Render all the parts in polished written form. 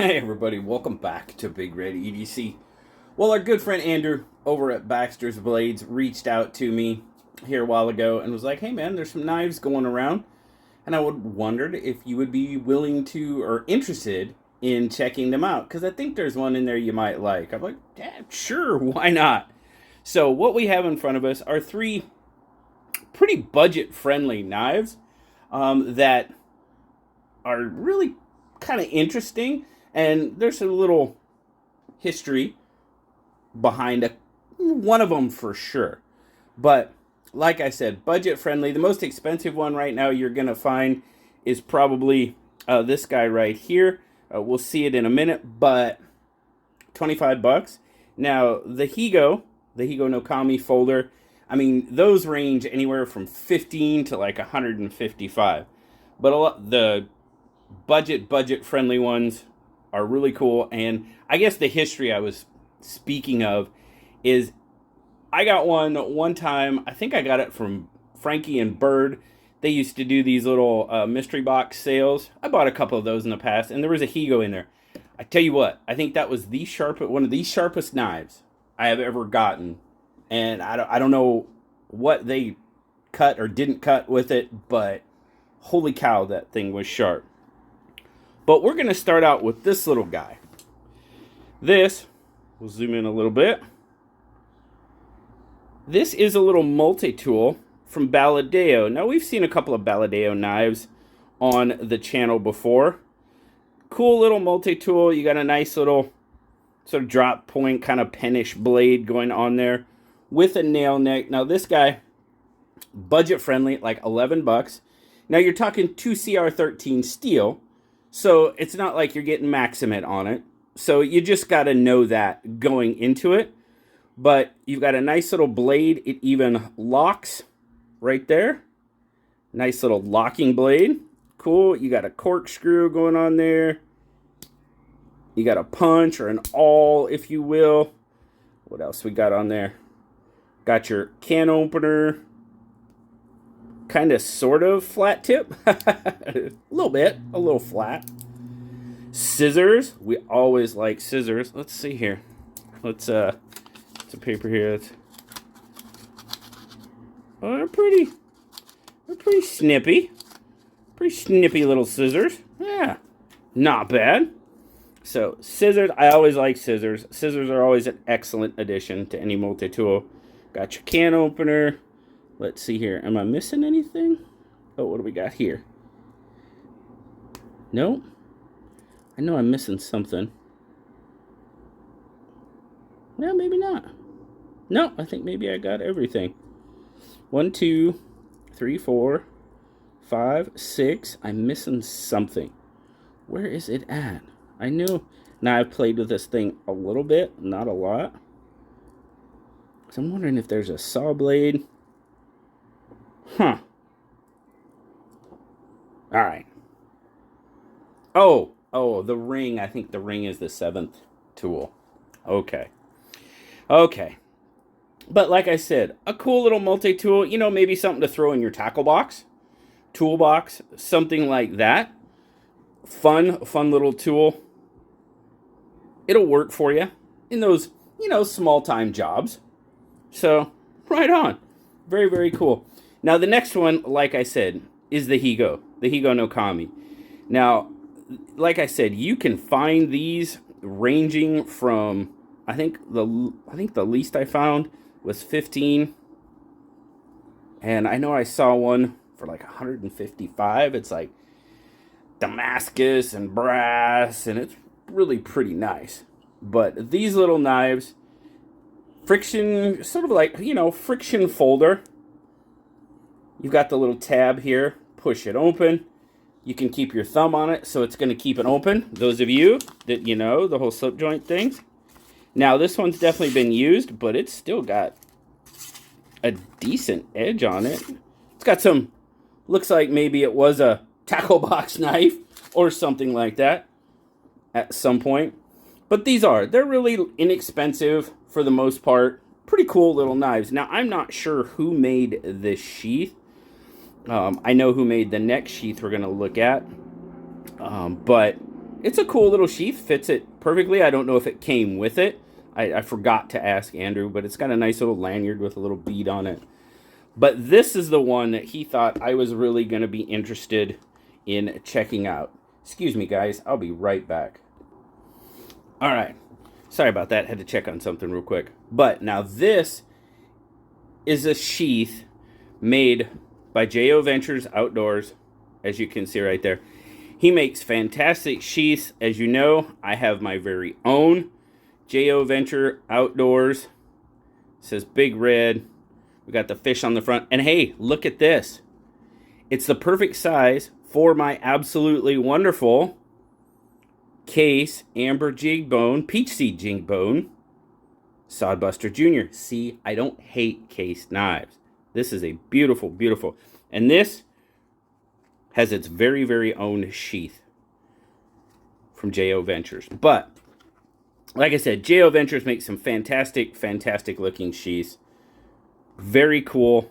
Hey everybody, welcome back to BigRedEDC. Well, our good friend Andrew over at Baxter's Blades reached out to me here a while ago and was like, hey man, there's some knives going around, and I would wondered if you would be willing to or interested in checking them out, because I think there's one in there you might like. I'm like, yeah, sure, why not? So what we have in front of us are three pretty budget-friendly knives that are really kind of interesting, and there's a little history behind one of them for sure. But like I said, budget friendly. The most expensive one right now you're gonna find is probably this guy right here. We'll see it in a minute, but 25 bucks. Now the Higo no Kami folder, I mean, those range anywhere from 15 to like 155. But the budget friendly ones are really cool. And I guess the history I was speaking of is I got one time. I think I got it from Frankie and Bird. They used to do these little mystery box sales. I bought a couple of those in the past, and there was a Higo in there. I tell you what, I think that was one of the sharpest knives I have ever gotten. And I don't know what they cut or didn't cut with it, but holy cow, that thing was sharp. But we're going to start out with this little guy. This, we'll zoom in a little bit. This is a little multi-tool from Baladeo. Now, we've seen a couple of Baladeo knives on the channel before. Cool little multi-tool. You got a nice little sort of drop point, kind of penish blade going on there with a nail neck. Now, this guy, budget friendly, like 11 bucks. Now, you're talking 2CR13 steel. So it's not like you're getting Maximate on it. So you just got to know that going into it. But you've got a nice little blade. It even locks right there. Nice little locking blade. Cool. You got a corkscrew going on there. You got a punch or an awl, if you will. What else we got on there? Got your can opener. Kind of sort of flat tip. A little bit. A little flat. Scissors. We always like scissors. Let's see here. It's a paper here. Oh, they're pretty snippy. Pretty snippy little scissors. Yeah. Not bad. So, scissors. I always like scissors. Scissors are always an excellent addition to any multi-tool. Got your can opener. Let's see here. Am I missing anything? Oh, what do we got here? No? I know I'm missing something. Well, maybe not. No, I think maybe I got everything. 1, 2, 3, 4, 5, 6. I'm missing something. Where is it at? I knew. Now, I've played with this thing a little bit, not a lot. So I'm wondering if there's a saw blade. Huh. Alright. Oh, the ring. I think the ring is the 7th tool. Okay. But like I said, a cool little multi-tool. You know, maybe something to throw in your tackle box, toolbox, something like that. Fun little tool. It'll work for you in those, small-time jobs. So, right on. Very, very cool. Now, the next one, like I said, is the Higo no Kami. Now, like I said, you can find these ranging from, I think the least I found was 15. And I know I saw one for like 155. It's like Damascus and brass, and it's really pretty nice. But these little knives, friction, sort of like, friction folder. You've got the little tab here. Push it open. You can keep your thumb on it, so it's going to keep it open. Those of you that the whole slip joint things. Now, this one's definitely been used, but it's still got a decent edge on it. It's got some, looks like maybe it was a tackle box knife or something like that at some point. But they're really inexpensive for the most part. Pretty cool little knives. Now, I'm not sure who made this sheath. I know who made the next sheath we're going to look at. But It's a cool little sheath, fits it perfectly. I don't know if it came with it. I forgot to ask Andrew, but it's got a nice little lanyard with a little bead on it. But this is the one that he thought I was really going to be interested in checking out. Excuse me, guys. I'll be right back. All right. Sorry about that. Had to check on something real quick. But now this is a sheath made by J.O. Ventures Outdoors, as you can see right there. He makes fantastic sheaths. As you know, I have my very own J.O. Venture Outdoors. It says Big Red. We got the fish on the front. And hey, look at this. It's the perfect size for my absolutely wonderful Case Amber Jig Bone, Peach Seed Jig Bone, Sodbuster Jr. See, I don't hate Case knives. This is a beautiful, beautiful. And this has its very, very own sheath from J.O. Ventures. But, like I said, J.O. Ventures makes some fantastic, fantastic looking sheaths. Very cool.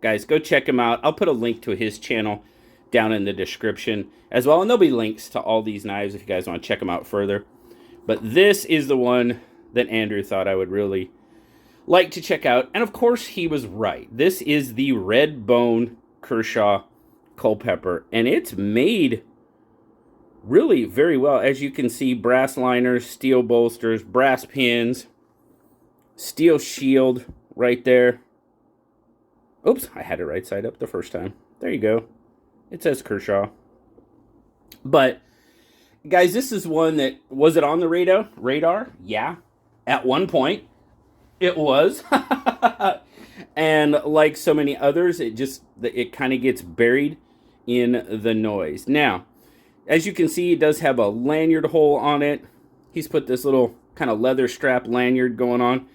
Guys, go check him out. I'll put a link to his channel down in the description as well. And there'll be links to all these knives if you guys want to check them out further. But this is the one that Andrew thought I would really like to check out. And of course, he was right. This is the Red Bone Kershaw Culpepper. And it's made really very well. As you can see, brass liners, steel bolsters, brass pins, steel shield right there. Oops, I had it right side up the first time. There you go. It says Kershaw. But, guys, this is one that, was it on the radar? Yeah. At one point, it was. And like so many others, it kind of gets buried in the noise. Now, as you can see, it does have a lanyard hole on it. He's put this little kind of leather strap lanyard going on.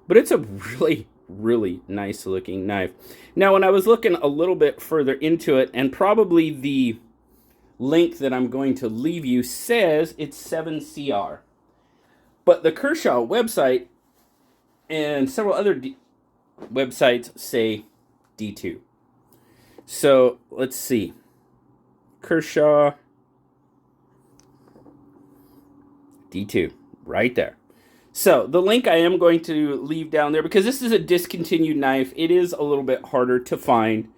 But it's a really, really nice looking knife. Now, when I was looking a little bit further into it, and probably the link that I'm going to leave you says it's 7CR. But the Kershaw website and several other websites say D2. So, let's see. Kershaw D2, right there. So, the link I am going to leave down there, because this is a discontinued knife. It is a little bit harder to find.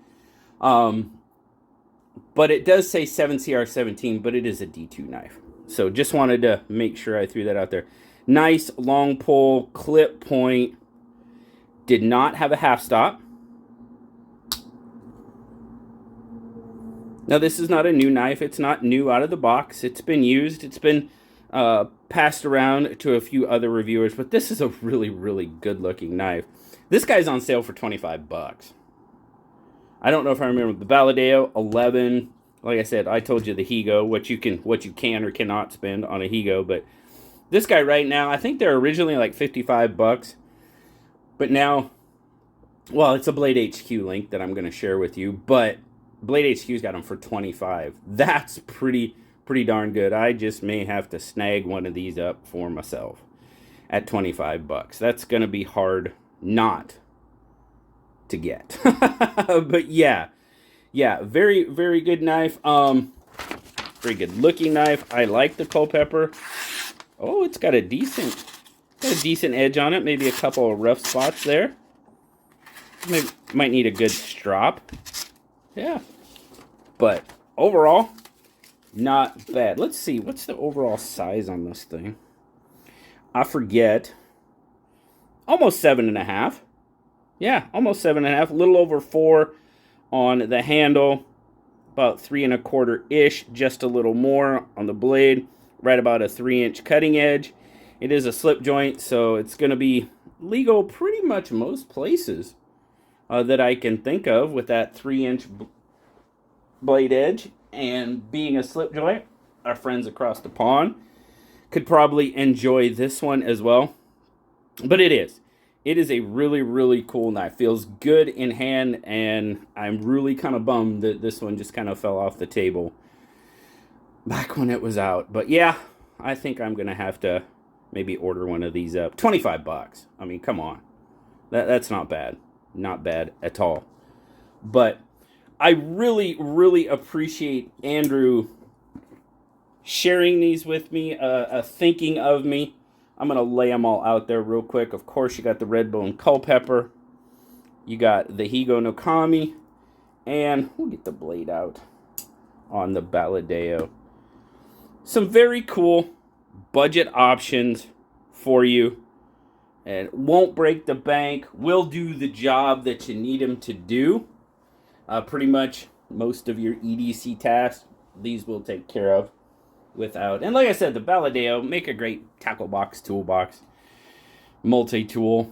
But it does say 7CR17, but it is a D2 knife. So, just wanted to make sure I threw that out there. Nice long pull, clip point. Did not have a half stop. Now, this is not a new knife. It's not new out of the box. It's been used. It's been passed around to a few other reviewers, but this is a really, really good looking knife. This guy's on sale for 25 bucks. I don't know if I remember the Valadeo 11. Like I said, I told you the Higo, what you can or cannot spend on a Higo, but this guy right now, I think they're originally like 55 bucks, but now, well, it's a Blade HQ link that I'm going to share with you, but Blade HQ's got them for 25. That's pretty darn good. I just may have to snag one of these up for myself at 25 bucks. That's going to be hard not to get. But yeah, very, very good knife. Very good looking knife. I like the Culpepper. Oh, it's got a decent edge on it. Maybe a couple of rough spots there. Maybe might need a good strop. Yeah, but overall, not bad. Let's see, what's the overall size on this thing? I forget. Almost 7.5. Yeah, almost 7.5. A little over 4 on the handle. About 3 1/4-ish. Just a little more on the blade. Right about a 3-inch cutting edge. It is a slip joint, so it's going to be legal pretty much most places that I can think of with that 3-inch blade edge. And being a slip joint, our friends across the pond could probably enjoy this one as well. But it is a really, really cool knife. Feels good in hand, and I'm really kind of bummed that this one just kind of fell off the table back when it was out. But yeah, I think I'm going to have to maybe order one of these up. 25 bucks. I mean, come on. That's not bad. Not bad at all. But I really, really appreciate Andrew sharing these with me, thinking of me. I'm going to lay them all out there real quick. Of course, you got the Red Bone Culpepper. You got the Higo no Kami. And we'll get the blade out on the Baladeo. Some very cool budget options for you. And won't break the bank. Will do the job that you need them to do. Pretty much most of your EDC tasks, these will take care of without. And like I said, the Baladeo make a great tackle box, toolbox, multi-tool.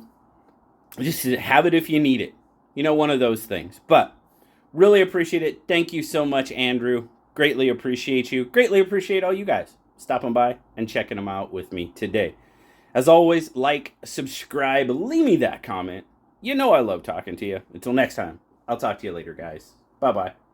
Just have it if you need it. You know, one of those things. But really appreciate it. Thank you so much, Andrew. Greatly appreciate you. Greatly appreciate all you guys stopping by and checking them out with me today. As always, like, subscribe, leave me that comment. You know I love talking to you. Until next time, I'll talk to you later, guys. Bye-bye.